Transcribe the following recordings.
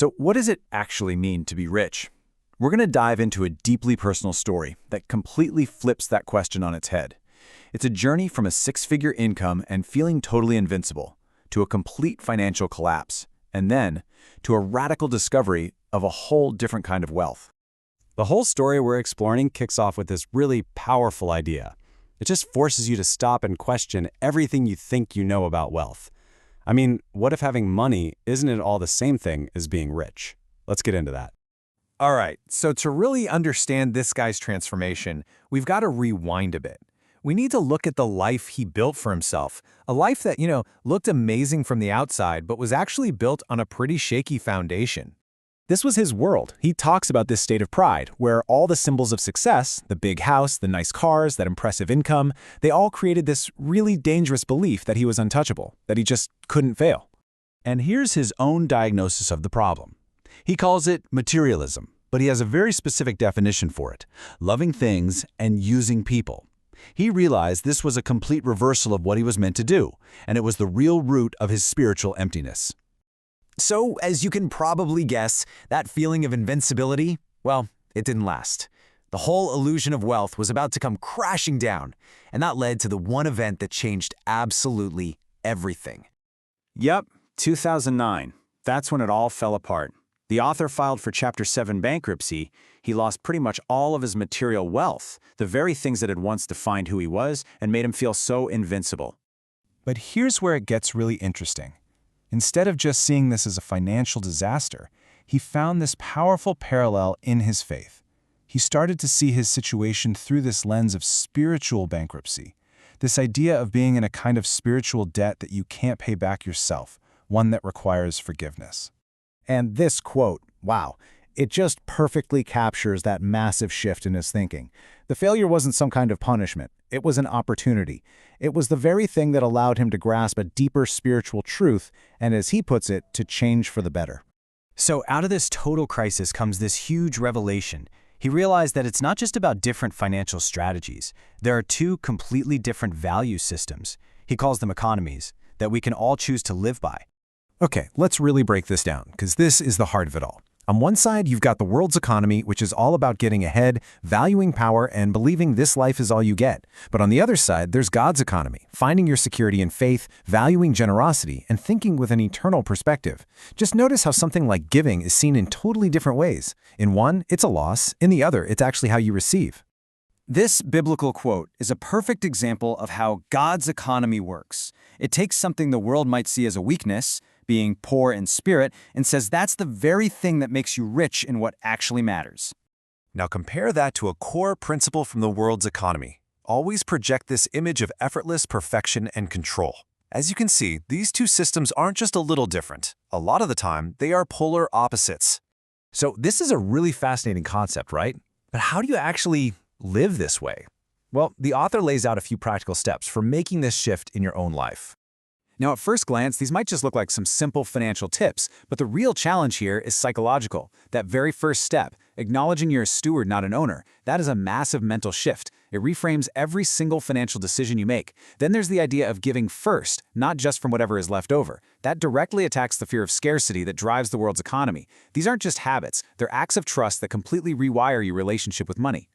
So what does it actually mean to be rich? We're going to dive into a deeply personal story that completely flips that question on its head. It's a journey from a six-figure income and feeling totally invincible, to a complete financial collapse, and then to a radical discovery of a whole different kind of wealth. The whole story we're exploring kicks off with this really powerful idea. It just forces you to stop and question everything you think you know about wealth. I mean, what if having money isn't at all the same thing as being rich? Let's get into that. All right, so to really understand this guy's transformation, we've got to rewind a bit. We need to look at the life he built for himself, a life that, looked amazing from the outside, but was actually built on a pretty shaky foundation. This was his world. He talks about this state of pride, where all the symbols of success, the big house, the nice cars, that impressive income, they all created this really dangerous belief that he was untouchable, that he just couldn't fail. And here's his own diagnosis of the problem. He calls it materialism, but he has a very specific definition for it: loving things and using people. He realized this was a complete reversal of what he was meant to do, and it was the real root of his spiritual emptiness. So, as you can probably guess, that feeling of invincibility, well, it didn't last. The whole illusion of wealth was about to come crashing down, and that led to the one event that changed absolutely everything. Yep, 2009. That's when it all fell apart. The author filed for Chapter 7 bankruptcy. He lost pretty much all of his material wealth, the very things that had once defined who he was and made him feel so invincible. But here's where it gets really interesting. Instead of just seeing this as a financial disaster, he found this powerful parallel in his faith. He started to see his situation through this lens of spiritual bankruptcy, this idea of being in a kind of spiritual debt that you can't pay back yourself, one that requires forgiveness. And this quote, wow, it just perfectly captures that massive shift in his thinking. The failure wasn't some kind of punishment. It was an opportunity. It was the very thing that allowed him to grasp a deeper spiritual truth and, as he puts it, to change for the better. So out of this total crisis comes this huge revelation. He realized that it's not just about different financial strategies. There are two completely different value systems. He calls them economies, that we can all choose to live by. Okay, let's really break this down, because this is the heart of it all. On one side, you've got the world's economy, which is all about getting ahead, valuing power, and believing this life is all you get. But on the other side, there's God's economy, finding your security in faith, valuing generosity, and thinking with an eternal perspective. Just notice how something like giving is seen in totally different ways. In one, it's a loss. In the other, it's actually how you receive. This biblical quote is a perfect example of how God's economy works. It takes something the world might see as a weakness, being poor in spirit, and says that's the very thing that makes you rich in what actually matters. Now compare that to a core principle from the world's economy. Always project this image of effortless perfection and control. As you can see, these two systems aren't just a little different. A lot of the time, they are polar opposites. So this is a really fascinating concept, right? But how do you actually live this way? Well, the author lays out a few practical steps for making this shift in your own life. Now, at first glance, these might just look like some simple financial tips, but the real challenge here is psychological. That very first step, acknowledging you're a steward, not an owner, that is a massive mental shift. It reframes every single financial decision you make. Then there's the idea of giving first, not just from whatever is left over. That directly attacks the fear of scarcity that drives the world's economy. These aren't just habits, they're acts of trust that completely rewire your relationship with money.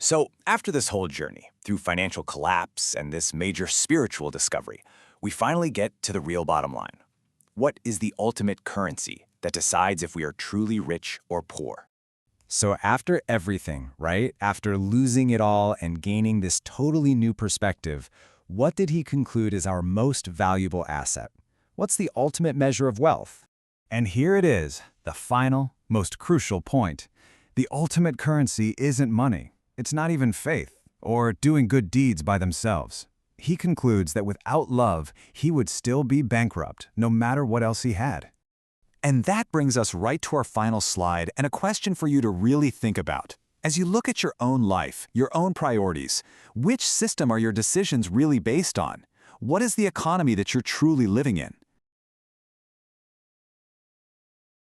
So, after this whole journey, through financial collapse and this major spiritual discovery, we finally get to the real bottom line. What is the ultimate currency that decides if we are truly rich or poor? So after everything, right? After losing it all and gaining this totally new perspective, what did he conclude is our most valuable asset? What's the ultimate measure of wealth? And here it is, the final, most crucial point. The ultimate currency isn't money. It's not even faith or doing good deeds by themselves. He concludes that without love, he would still be bankrupt, no matter what else he had. And that brings us right to our final slide and a question for you to really think about. As you look at your own life, your own priorities, which system are your decisions really based on? What is the economy that you're truly living in?